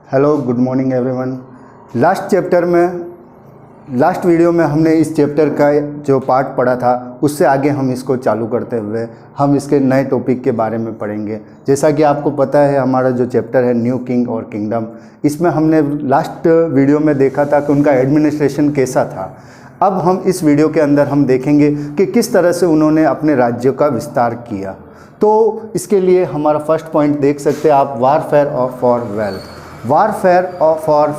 Hello, good morning everyone. Last video में हमने इस चैप्टर का जो पार्ट पढ़ा था उससे आगे हम इसको चालू करते हुए हम इसके नए टॉपिक के बारे में पढ़ेंगे। जैसा कि आपको पता है, हमारा जो चैप्टर है न्यू किंग और किंगडम, इसमें हमने लास्ट वीडियो में देखा था कि उनका एडमिनिस्ट्रेशन कैसा था। अब हम इस वीडियो के अंदर हम देखेंगे कि किस तरह से उन्होंने अपने राज्यों का विस्तार किया। तो इसके लिए हमारा फर्स्ट पॉइंट देख सकते हैं आप, warfare for wealth. Warfare for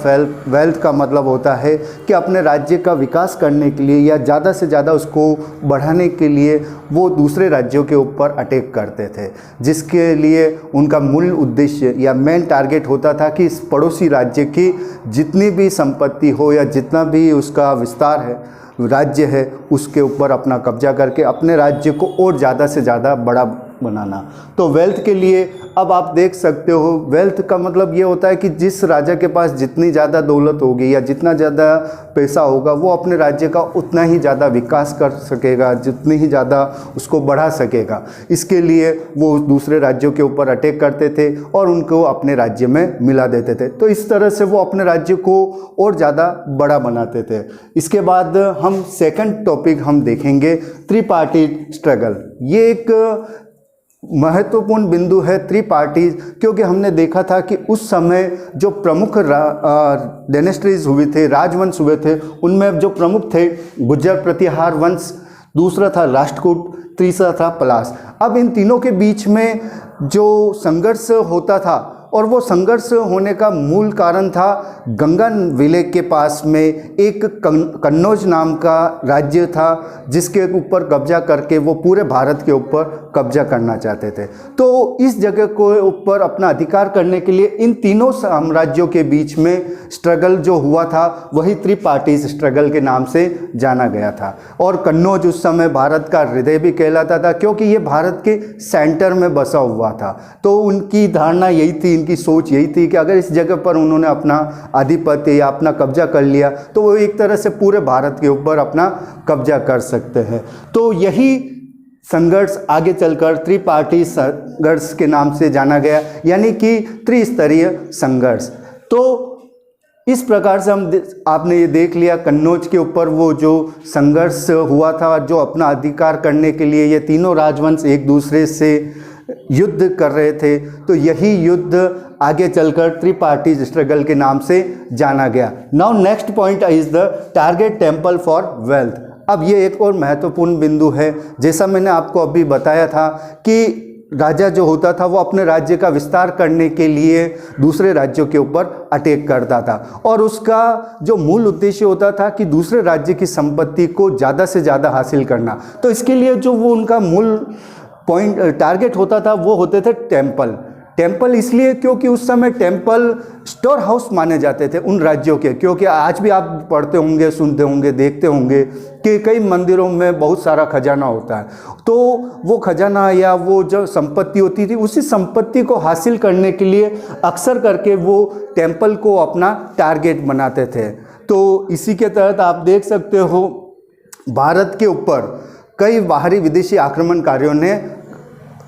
wealth का मतलब होता है कि अपने राज्य का विकास करने के लिए या ज़्यादा से ज़्यादा उसको बढ़ाने के लिए वो दूसरे राज्यों के ऊपर अटैक करते थे, जिसके लिए उनका मूल उद्देश्य या मेन टारगेट होता था कि इस पड़ोसी राज्य की जितनी भी संपत्ति हो या जितना भी उसका विस्तार है, राज्य है, उसके ऊपर अपना कब्जा करके अपने राज्य को और ज़्यादा से ज़्यादा बड़ा बनाना। तो वेल्थ के लिए अब आप देख सकते हो, वेल्थ का मतलब ये होता है कि जिस राजा के पास जितनी ज़्यादा दौलत होगी या जितना ज़्यादा पैसा होगा, वो अपने राज्य का उतना ही ज़्यादा विकास कर सकेगा, जितनी ही ज़्यादा उसको बढ़ा सकेगा। इसके लिए वो दूसरे राज्यों के ऊपर अटैक करते थे और उनको अपने राज्य में मिला देते थे। तो इस तरह से वो अपने राज्य को और ज़्यादा बड़ा बनाते थे। इसके बाद हम सेकंड टॉपिक हम देखेंगे, त्रिपार्टी स्ट्रगल। ये एक महत्वपूर्ण बिंदु है, त्रिपार्टी, क्योंकि हमने देखा था कि उस समय जो प्रमुख डायनेस्टीज हुए थे, राजवंश हुए थे, उनमें जो प्रमुख थे गुर्जर प्रतिहार वंश, दूसरा था राष्ट्रकूट, तीसरा था पलाश। अब इन तीनों के बीच में जो संघर्ष होता था, और वो संघर्ष होने का मूल कारण था गंगा विले के पास में एक कन्नौज नाम का राज्य था, जिसके ऊपर कब्जा करके वो पूरे भारत के ऊपर कब्जा करना चाहते थे। तो इस जगह को ऊपर अपना अधिकार करने के लिए इन तीनों साम्राज्यों के बीच में स्ट्रगल जो हुआ था, वही त्रिपार्टी स्ट्रगल के नाम से जाना गया था। और कन्नौज उस समय भारत का हृदय भी कहलाता था, क्योंकि ये भारत के सेंटर में बसा हुआ था। तो उनकी धारणा यही थी, इनकी सोच यही थी कि अगर इस जगह पर उन्होंने अपना आधिपत्य या अपना कब्जा कर लिया तो वो एक तरह से पूरे भारत के ऊपर अपना कब्जा कर सकते हैं। तो यही संघर्ष आगे चलकर त्रिपार्टी संघर्ष के नाम से जाना गया, यानी कि त्रिस्तरीय संघर्ष। तो इस प्रकार से आपने ये देख लिया, कन्नौज के ऊपर वो जो संघर्ष हुआ था, जो अपना अधिकार करने के लिए ये तीनों राजवंश एक दूसरे से युद्ध कर रहे थे। तो यही युद्ध आगे चलकर त्रिपार्टी स्ट्रगल के नाम से जाना गया। Now next point is the target temple for wealth. अब ये एक और महत्वपूर्ण बिंदु है। जैसा मैंने आपको अभी बताया था कि राजा जो होता था वो अपने राज्य का विस्तार करने के लिए दूसरे राज्यों के ऊपर अटैक करता था, और उसका जो मूल उद्देश्य होता था कि दूसरे राज्य की संपत्ति को ज़्यादा से ज़्यादा हासिल करना। तो इसके लिए जो वो उनका मूल टारगेट होता था वो होते थे टेम्पल इसलिए क्योंकि उस समय टेम्पल स्टोर हाउस माने जाते थे उन राज्यों के। क्योंकि आज भी आप पढ़ते होंगे, सुनते होंगे, देखते होंगे कि कई मंदिरों में बहुत सारा खजाना होता है। तो वो खजाना या वो जो संपत्ति होती थी, उसी संपत्ति को हासिल करने के लिए अक्सर करके वो टेम्पल को अपना टारगेट बनाते थे। तो इसी के तहत आप देख सकते हो, भारत के ऊपर कई बाहरी विदेशी आक्रमणकारियों ने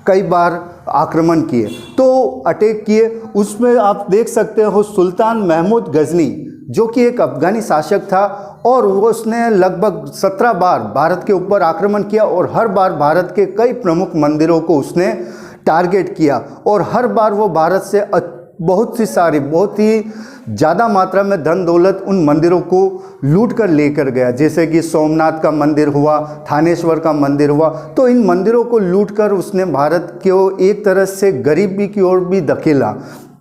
कई बार आक्रमण किए, तो अटैक किए। उसमें आप देख सकते हो सुल्तान महमूद गजनी, जो कि एक अफगानी शासक था, और उसने लगभग 17 बार भारत के ऊपर आक्रमण किया, और हर बार भारत के कई प्रमुख मंदिरों को उसने टारगेट किया, और हर बार वो भारत से बहुत ही ज़्यादा मात्रा में धन दौलत उन मंदिरों को लूट कर लेकर गया। जैसे कि सोमनाथ का मंदिर हुआ, थानेश्वर का मंदिर हुआ। तो इन मंदिरों को लूट कर उसने भारत को एक तरह से गरीबी की ओर भी धकेला।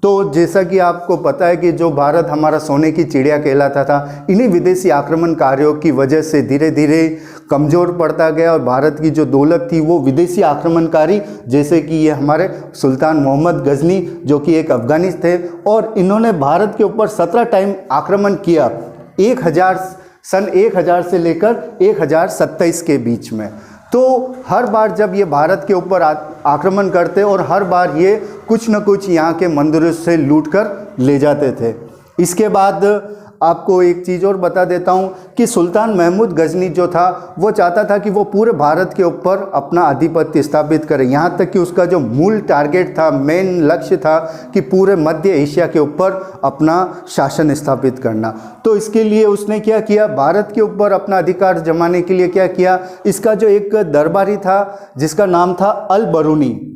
तो जैसा कि आपको पता है कि जो भारत हमारा सोने की चिड़िया कहलाता था, इन्हीं विदेशी आक्रमणकारियों की वजह से धीरे धीरे कमज़ोर पड़ता गया, और भारत की जो दौलत थी वो विदेशी आक्रमणकारी, जैसे कि ये हमारे सुल्तान मोहम्मद गजनी, जो कि एक अफगानी थे, और इन्होंने भारत के ऊपर 17 टाइम आक्रमण किया, 1000 से लेकर 1027 के बीच में। तो हर बार जब ये भारत के ऊपर आक्रमण करते, और हर बार ये कुछ न कुछ यहाँ के मंदिरों से लूट कर ले जाते थे। इसके बाद आपको एक चीज़ और बता देता हूँ कि सुल्तान महमूद गजनी जो था वो चाहता था कि वो पूरे भारत के ऊपर अपना आधिपत्य स्थापित करे। यहाँ तक कि उसका जो मूल टारगेट था, मेन लक्ष्य था कि पूरे मध्य एशिया के ऊपर अपना शासन स्थापित करना। तो इसके लिए उसने क्या किया, भारत के ऊपर अपना अधिकार जमाने के लिए क्या किया, इसका जो एक दरबारी था जिसका नाम था अल बरूनी,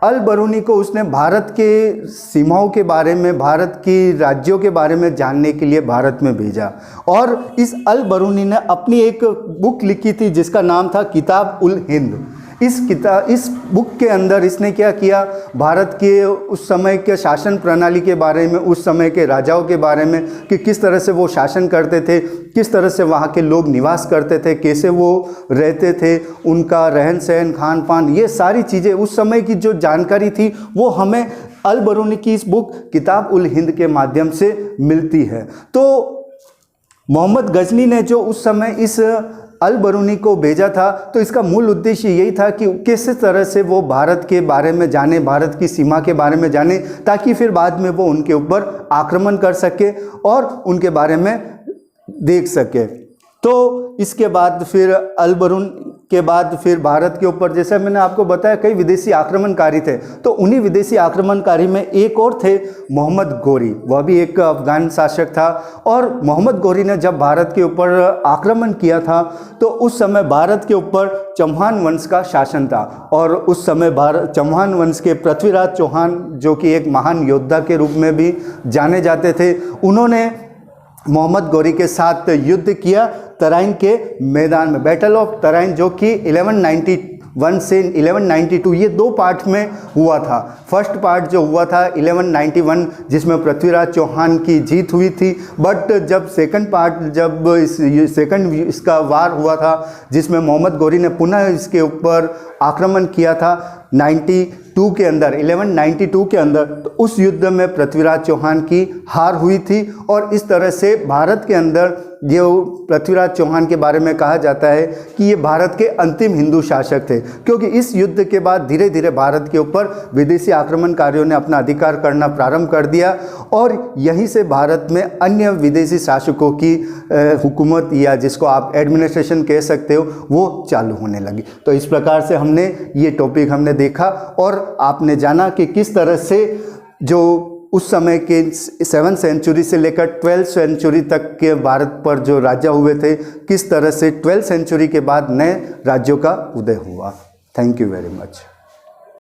अल बरूनी को उसने भारत के सीमाओं के बारे में, भारत की राज्यों के बारे में जानने के लिए भारत में भेजा। और इस अल बरूनी ने अपनी एक बुक लिखी थी जिसका नाम था किताब उल हिंद। इस बुक के अंदर इसने क्या किया, भारत के उस समय के शासन प्रणाली के बारे में, उस समय के राजाओं के बारे में कि किस तरह से वो शासन करते थे, किस तरह से वहाँ के लोग निवास करते थे, कैसे वो रहते थे, उनका रहन सहन, खान पान, ये सारी चीज़ें उस समय की जो जानकारी थी वो हमें अल बरूनी की इस बुक किताब उल हिंद के माध्यम से मिलती है। तो मोहम्मद गजनी ने जो उस समय इस अल बरूनी को भेजा था, तो इसका मूल उद्देश्य यही था कि किस तरह से वो भारत के बारे में जाने, भारत की सीमा के बारे में जाने, ताकि फिर बाद में वो उनके ऊपर आक्रमण कर सके और उनके बारे में देख सके। तो इसके बाद फिर अल बरून के बाद फिर भारत के ऊपर, जैसे मैंने आपको बताया, कई विदेशी आक्रमणकारी थे। तो उन्हीं विदेशी आक्रमणकारी में एक और थे मोहम्मद गोरी, वह भी एक अफगान शासक था। और मोहम्मद गोरी ने जब भारत के ऊपर आक्रमण किया था तो उस समय भारत के ऊपर चौहान वंश का शासन था। और उस समय चौहान वंश के पृथ्वीराज चौहान, जो कि एक महान योद्धा के रूप में भी जाने जाते थे, उन्होंने मोहम्मद गोरी के साथ युद्ध किया तराइन के मैदान में, बैटल ऑफ तराइन, जो कि 1191 से 1192 ये दो पार्ट में हुआ था। फर्स्ट पार्ट जो हुआ था 1191 जिसमें पृथ्वीराज चौहान की जीत हुई थी, बट जब सेकंड पार्ट, जब इसका वार हुआ था जिसमें मोहम्मद गोरी ने पुनः इसके ऊपर आक्रमण किया था 92 के अंदर, 1192 के अंदर, तो उस युद्ध में पृथ्वीराज चौहान की हार हुई थी। और इस तरह से भारत के अंदर जो पृथ्वीराज चौहान के बारे में कहा जाता है कि ये भारत के अंतिम हिंदू शासक थे, क्योंकि इस युद्ध के बाद धीरे धीरे भारत के ऊपर विदेशी आक्रमणकारियों ने अपना अधिकार करना प्रारंभ कर दिया और यहीं से भारत में अन्य विदेशी शासकों की हुकूमत, या जिसको आप एडमिनिस्ट्रेशन कह सकते हो, वो चालू होने लगी। तो इस प्रकार से हमने ये टॉपिक हमने देखा और आपने जाना कि किस तरह से जो उस समय के 7वीं सेंचुरी से लेकर 12वीं सेंचुरी तक के भारत पर जो राजा हुए थे, किस तरह से 12वीं सेंचुरी के बाद नए राज्यों का उदय हुआ। Thank you very much.